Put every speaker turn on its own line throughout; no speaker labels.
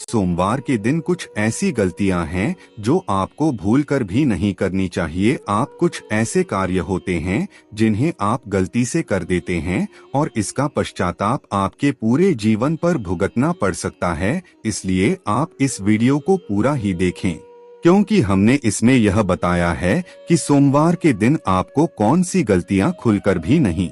सोमवार के दिन कुछ ऐसी गलतियां हैं जो आपको भूलकर भी नहीं करनी चाहिए। आप कुछ ऐसे कार्य होते हैं जिन्हें आप गलती से कर देते हैं और इसका पश्चाताप आपके पूरे जीवन पर भुगतना पड़ सकता है। इसलिए आप इस वीडियो को पूरा ही देखें, क्योंकि हमने इसमें यह बताया है कि सोमवार के दिन आपको कौन सी गलतियां खुलकर भी नहीं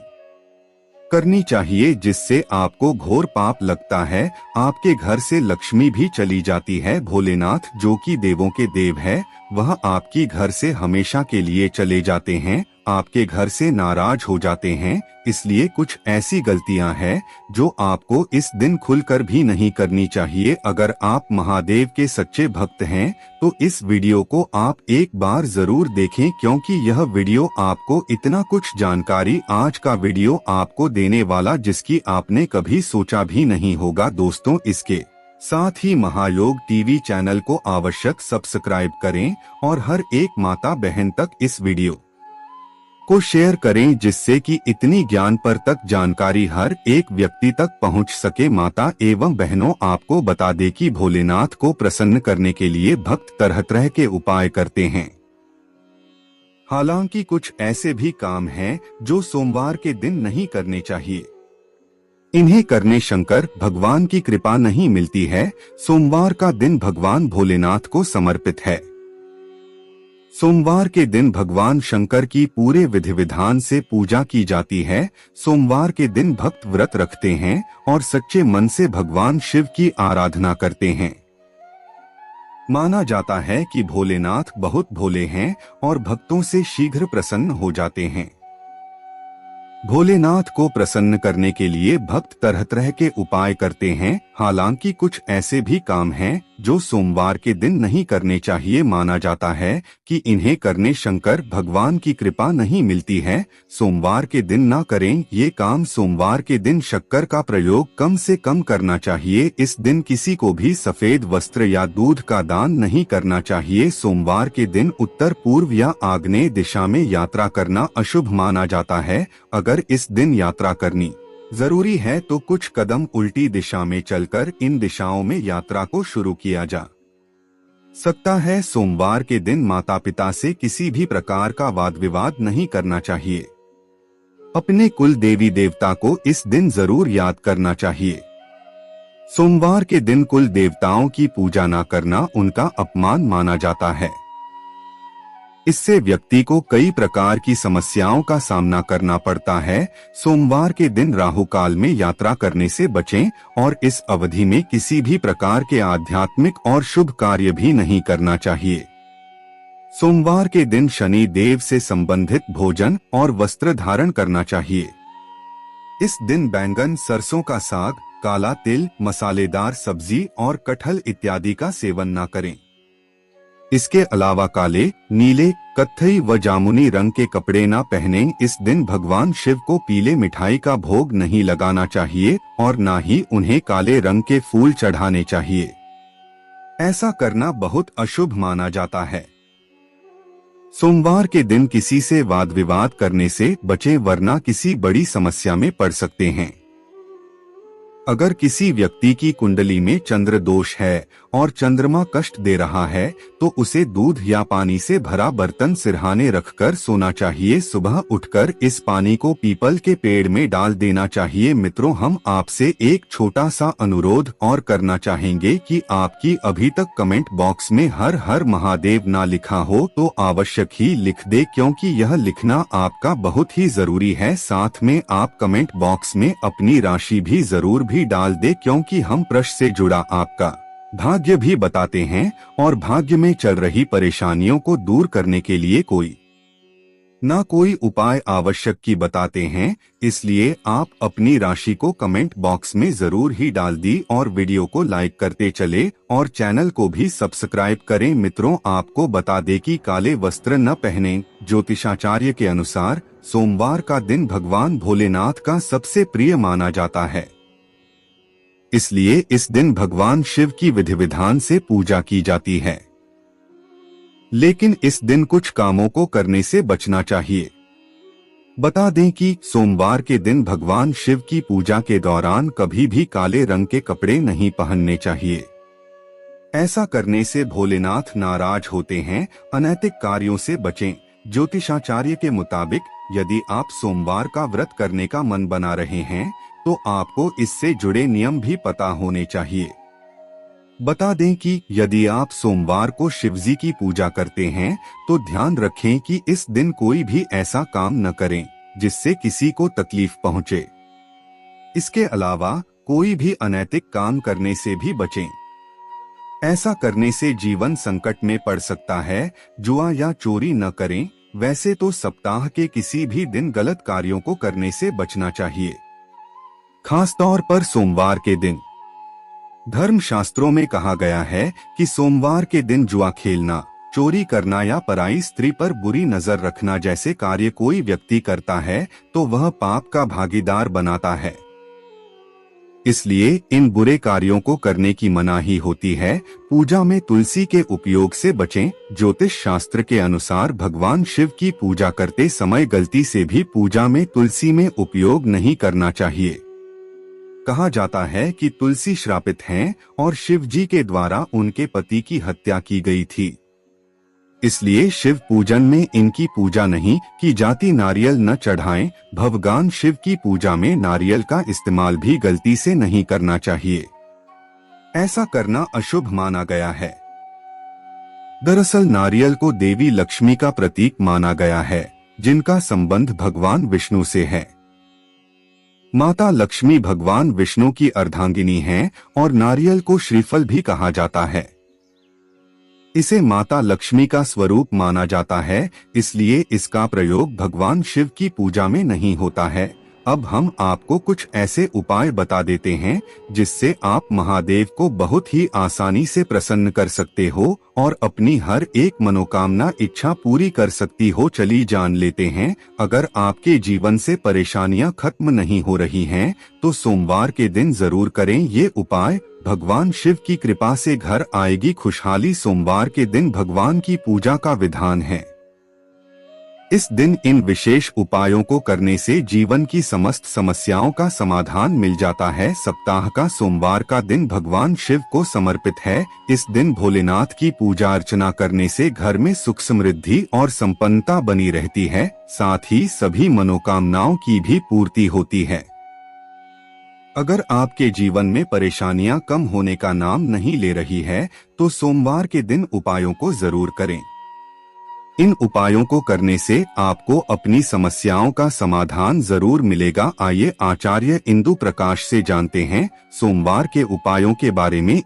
करनी चाहिए, जिससे आपको घोर पाप लगता है। आपके घर से लक्ष्मी भी चली जाती है। भोलेनाथ, जो कि देवों के देव है, वह आपकी घर से हमेशा के लिए चले जाते हैं, आपके घर से नाराज हो जाते हैं। इसलिए कुछ ऐसी गलतियां हैं जो आपको इस दिन खुलकर भी नहीं करनी चाहिए। अगर आप महादेव के सच्चे भक्त हैं तो इस वीडियो को आप एक बार जरूर देखें, क्योंकि यह वीडियो आपको इतना कुछ जानकारी आज का वीडियो आपको देने वाला जिसकी आपने कभी सोचा भी नहीं होगा। दोस्तों, इसके साथ ही महायोग टीवी चैनल को आवश्यक सब्सक्राइब करें और हर एक माता बहन तक इस वीडियो को शेयर करें, जिससे कि इतनी ज्ञान पर तक जानकारी हर एक व्यक्ति तक पहुंच सके। माता एवं बहनों, आपको बता दें कि भोलेनाथ को प्रसन्न करने के लिए भक्त तरह तरह के उपाय करते हैं। हालांकि कुछ ऐसे भी काम हैं जो सोमवार के दिन नहीं करने चाहिए। इन्हें करने शंकर भगवान की कृपा नहीं मिलती है। सोमवार का दिन भगवान भोलेनाथ को समर्पित है। सोमवार के दिन भगवान शंकर की पूरे विधि विधान से पूजा की जाती है। सोमवार के दिन भक्त व्रत रखते हैं और सच्चे मन से भगवान शिव की आराधना करते हैं। माना जाता है कि भोलेनाथ बहुत भोले हैं और भक्तों से शीघ्र प्रसन्न हो जाते हैं। भोलेनाथ को प्रसन्न करने के लिए भक्त तरह तरह के उपाय करते हैं। हालांकि कुछ ऐसे भी काम हैं जो सोमवार के दिन नहीं करने चाहिए। माना जाता है कि इन्हें करने शंकर भगवान की कृपा नहीं मिलती है। सोमवार के दिन ना करें ये काम। सोमवार के दिन शक्कर का प्रयोग कम से कम करना चाहिए। इस दिन किसी को भी सफेद वस्त्र या दूध का दान नहीं करना चाहिए। सोमवार के दिन उत्तर पूर्व या आग्नेय दिशा में यात्रा करना अशुभ माना जाता है। अगर इस दिन यात्रा करनी जरूरी है तो कुछ कदम उल्टी दिशा में चलकर इन दिशाओं में यात्रा को शुरू किया जा सकता है। सोमवार के दिन माता पिता से किसी भी प्रकार का वाद विवाद नहीं करना चाहिए। अपने कुल देवी देवता को इस दिन जरूर याद करना चाहिए। सोमवार के दिन कुल देवताओं की पूजा न करना उनका अपमान माना जाता है। इससे व्यक्ति को कई प्रकार की समस्याओं का सामना करना पड़ता है। सोमवार के दिन राहु काल में यात्रा करने से बचें और इस अवधि में किसी भी प्रकार के आध्यात्मिक और शुभ कार्य भी नहीं करना चाहिए। सोमवार के दिन शनि देव से संबंधित भोजन और वस्त्र धारण करना चाहिए। इस दिन बैंगन, सरसों का साग, काला तिल, मसालेदार सब्जी और कटहल इत्यादि का सेवन न करें। इसके अलावा काले, नीले, कत्थई व जामुनी रंग के कपड़े न पहनें। इस दिन भगवान शिव को पीले मिठाई का भोग नहीं लगाना चाहिए और न ही उन्हें काले रंग के फूल चढ़ाने चाहिए। ऐसा करना बहुत अशुभ माना जाता है। सोमवार के दिन किसी से वाद विवाद करने से बचें, वरना किसी बड़ी समस्या में पड़ सकते हैं। अगर किसी व्यक्ति की कुंडली में चंद्र दोष है और चंद्रमा कष्ट दे रहा है तो उसे दूध या पानी से भरा बर्तन सिरहाने रखकर सोना चाहिए। सुबह उठकर इस पानी को पीपल के पेड़ में डाल देना चाहिए। मित्रों, हम आपसे एक छोटा सा अनुरोध और करना चाहेंगे कि आपकी अभी तक कमेंट बॉक्स में हर हर महादेव ना लिखा हो तो आवश्यक ही लिख दे, क्योंकि यह लिखना आपका बहुत ही जरूरी है। साथ में आप कमेंट बॉक्स में अपनी राशि भी जरूर भी डाल दे, क्योंकि हम प्रश्न से जुड़ा आपका भाग्य भी बताते हैं और भाग्य में चल रही परेशानियों को दूर करने के लिए कोई ना कोई उपाय आवश्यक की बताते हैं। इसलिए आप अपनी राशि को कमेंट बॉक्स में जरूर ही डाल दी और वीडियो को लाइक करते चले और चैनल को भी सब्सक्राइब करें। मित्रों, आपको बता दें कि काले वस्त्र न पहनें। ज्योतिषाचार्य के अनुसार सोमवार का दिन भगवान भोलेनाथ का सबसे प्रिय माना जाता है। इसलिए इस दिन भगवान शिव की विधि विधान से पूजा की जाती है। लेकिन इस दिन कुछ कामों को करने से बचना चाहिए। बता दें कि सोमवार के दिन भगवान शिव की पूजा के दौरान कभी भी काले रंग के कपड़े नहीं पहनने चाहिए। ऐसा करने से भोलेनाथ नाराज होते हैं। अनैतिक कार्यों से बचें। ज्योतिषाचार्य के मुताबिक यदि आप सोमवार का व्रत करने का मन बना रहे हैं तो आपको इससे जुड़े नियम भी पता होने चाहिए। बता दें कि यदि आप सोमवार को शिवजी की पूजा करते हैं तो ध्यान रखें कि इस दिन कोई भी ऐसा काम न करें जिससे किसी को तकलीफ पहुंचे। इसके अलावा कोई भी अनैतिक काम करने से भी बचें। ऐसा करने से जीवन संकट में पड़ सकता है। जुआ या चोरी न करें। वैसे तो सप्ताह के किसी भी दिन गलत कार्यों को करने से बचना चाहिए, खास तौर पर सोमवार के दिन। धर्म शास्त्रों में कहा गया है कि सोमवार के दिन जुआ खेलना, चोरी करना या पराई स्त्री पर बुरी नजर रखना जैसे कार्य कोई व्यक्ति करता है तो वह पाप का भागीदार बनाता है। इसलिए इन बुरे कार्यों को करने की मनाही होती है। पूजा में तुलसी के उपयोग से बचें। ज्योतिष शास्त्र के अनुसार भगवान शिव की पूजा करते समय गलती से भी पूजा में तुलसी में उपयोग नहीं करना चाहिए। कहा जाता है कि तुलसी श्रापित हैं और शिव जी के द्वारा उनके पति की हत्या की गई थी। इसलिए शिव पूजन में इनकी पूजा नहीं की जाती। नारियल न चढ़ाएं। भगवान शिव की पूजा में नारियल का इस्तेमाल भी गलती से नहीं करना चाहिए। ऐसा करना अशुभ माना गया है। दरअसल नारियल को देवी लक्ष्मी का प्रतीक माना गया है, जिनका संबंध भगवान विष्णु से है। माता लक्ष्मी भगवान विष्णु की अर्धांगिनी हैं और नारियल को श्रीफल भी कहा जाता है। इसे माता लक्ष्मी का स्वरूप माना जाता है, इसलिए इसका प्रयोग भगवान शिव की पूजा में नहीं होता है। अब हम आपको कुछ ऐसे उपाय बता देते हैं जिससे आप महादेव को बहुत ही आसानी से प्रसन्न कर सकते हो और अपनी हर एक मनोकामना इच्छा पूरी कर सकती हो। चलिए जान लेते हैं। अगर आपके जीवन से परेशानियां खत्म नहीं हो रही हैं, तो सोमवार के दिन जरूर करें ये उपाय। भगवान शिव की कृपा से घर आएगी खुशहाली। सोमवार के दिन भगवान की पूजा का विधान है। इस दिन इन विशेष उपायों को करने से जीवन की समस्त समस्याओं का समाधान मिल जाता है। सप्ताह का सोमवार का दिन भगवान शिव को समर्पित है। इस दिन भोलेनाथ की पूजा अर्चना करने से घर में सुख समृद्धि और संपन्नता बनी रहती है, साथ ही सभी मनोकामनाओं की भी पूर्ति होती है। अगर आपके जीवन में परेशानियां कम होने का नाम नहीं ले रही है, तो सोमवार के दिन उपायों को जरूर करें। इन उपायों को करने से आपको अपनी समस्याओं का समाधान जरूर मिलेगा। आइए आचार्य इंदु प्रकाश से जानते हैं सोमवार के उपायों के बारे में।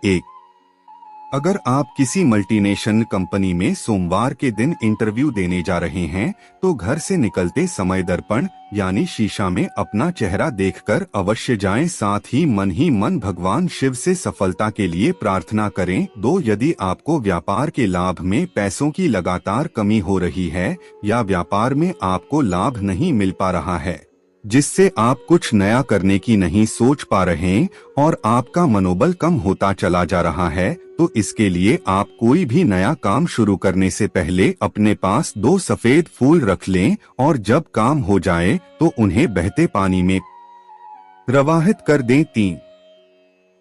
अगर आप किसी मल्टीनेशनल कंपनी में सोमवार के दिन इंटरव्यू देने जा रहे हैं, तो घर से निकलते समय दर्पण यानी शीशा में अपना चेहरा देखकर अवश्य जाएं। साथ ही मन भगवान शिव से सफलता के लिए प्रार्थना करें। 2, यदि आपको व्यापार के लाभ में पैसों की लगातार कमी हो रही है या व्यापार में आपको लाभ नहीं मिल पा रहा है, जिससे आप कुछ नया करने की नहीं सोच पा रहे और आपका मनोबल कम होता चला जा रहा है, तो इसके लिए आप कोई भी नया काम शुरू करने से पहले अपने पास 2 सफेद फूल रख लें और जब काम हो जाए तो उन्हें बहते पानी में प्रवाहित कर दें। 3,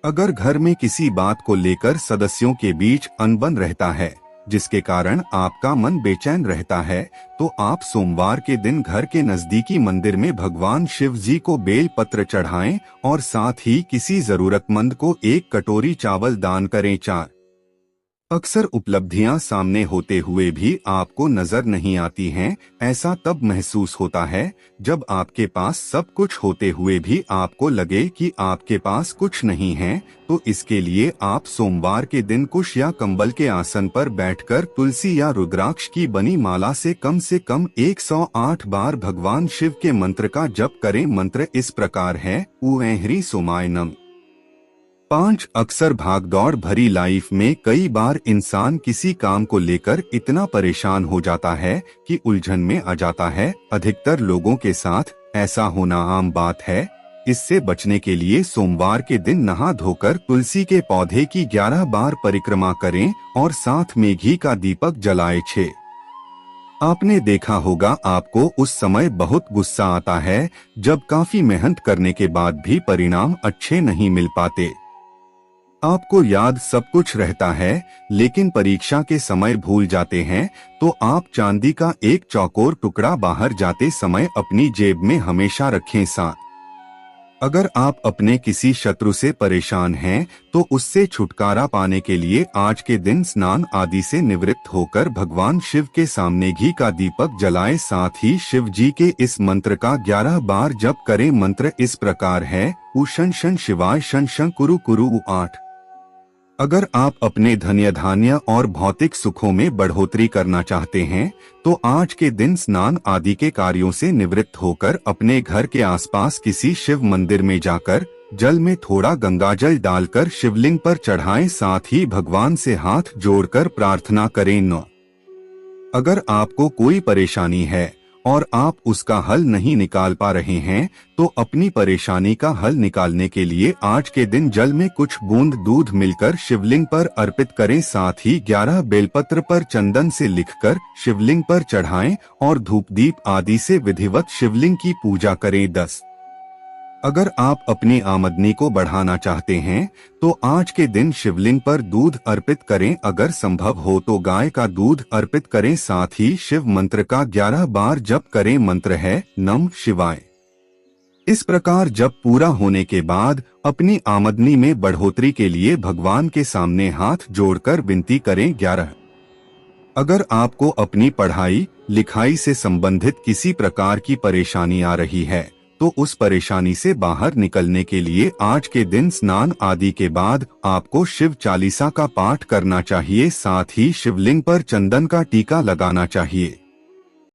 अगर घर में किसी बात को लेकर सदस्यों के बीच अनबन रहता है, जिसके कारण आपका मन बेचैन रहता है, तो आप सोमवार के दिन घर के नजदीकी मंदिर में भगवान शिव जी को बेल पत्र चढ़ाएं और साथ ही किसी जरूरतमंद को 1 कटोरी चावल दान करें। 4, अक्सर उपलब्धियां सामने होते हुए भी आपको नजर नहीं आती हैं। ऐसा तब महसूस होता है जब आपके पास सब कुछ होते हुए भी आपको लगे कि आपके पास कुछ नहीं है। तो इसके लिए आप सोमवार के दिन कुश या कंबल के आसन पर बैठकर तुलसी या रुद्राक्ष की बनी माला से कम 108 बार भगवान शिव के मंत्र का जप करें। मंत्र इस प्रकार है: ऊ ऐ सोमाय नम। 5, अक्सर भागदौड़ भरी लाइफ में कई बार इंसान किसी काम को लेकर इतना परेशान हो जाता है कि उलझन में आ जाता है। अधिकतर लोगों के साथ ऐसा होना आम बात है। इससे बचने के लिए सोमवार के दिन नहा धोकर तुलसी के पौधे की 11 बार परिक्रमा करें और साथ में घी का दीपक जलाएं। 6, आपने देखा होगा आपको उस समय बहुत गुस्सा आता है जब काफी मेहनत करने के बाद भी परिणाम अच्छे नहीं मिल पाते। आपको याद सब कुछ रहता है, लेकिन परीक्षा के समय भूल जाते हैं, तो आप चांदी का एक चौकोर टुकड़ा बाहर जाते समय अपनी जेब में हमेशा रखें साथ। अगर आप अपने किसी शत्रु से परेशान हैं, तो उससे छुटकारा पाने के लिए आज के दिन स्नान आदि से निवृत्त होकर भगवान शिव के सामने घी का दीपक जलाएं। साथ ही शिव जी के इस मंत्र का 11 बार जप करें। मंत्र इस प्रकार है, उ शन शन शिवाय शन शन कुरु कुरु उ 8। अगर आप अपने धन्य धान्य और भौतिक सुखों में बढ़ोतरी करना चाहते हैं, तो आज के दिन स्नान आदि के कार्यों से निवृत्त होकर अपने घर के आसपास किसी शिव मंदिर में जाकर जल में थोड़ा गंगाजल डालकर शिवलिंग पर चढ़ाएं। साथ ही भगवान से हाथ जोड़कर प्रार्थना करें। 9। अगर आपको कोई परेशानी है और आप उसका हल नहीं निकाल पा रहे हैं, तो अपनी परेशानी का हल निकालने के लिए आज के दिन जल में कुछ बूंद दूध मिलकर शिवलिंग पर अर्पित करें। साथ ही 11 बेलपत्र पर चंदन से लिखकर शिवलिंग पर चढ़ाएं और धूप दीप आदि से विधिवत शिवलिंग की पूजा करें। 10। अगर आप अपनी आमदनी को बढ़ाना चाहते हैं, तो आज के दिन शिवलिंग पर दूध अर्पित करें। अगर संभव हो तो गाय का दूध अर्पित करें। साथ ही शिव मंत्र का 11 बार जप करें। मंत्र है, नमः शिवाय। इस प्रकार जप पूरा होने के बाद अपनी आमदनी में बढ़ोतरी के लिए भगवान के सामने हाथ जोड़कर विनती करें। 11। अगर आपको अपनी पढ़ाई लिखाई से संबंधित किसी प्रकार की परेशानी आ रही है, तो उस परेशानी से बाहर निकलने के लिए आज के दिन स्नान आदि के बाद आपको शिव चालीसा का पाठ करना चाहिए। साथ ही शिवलिंग पर चंदन का टीका लगाना चाहिए।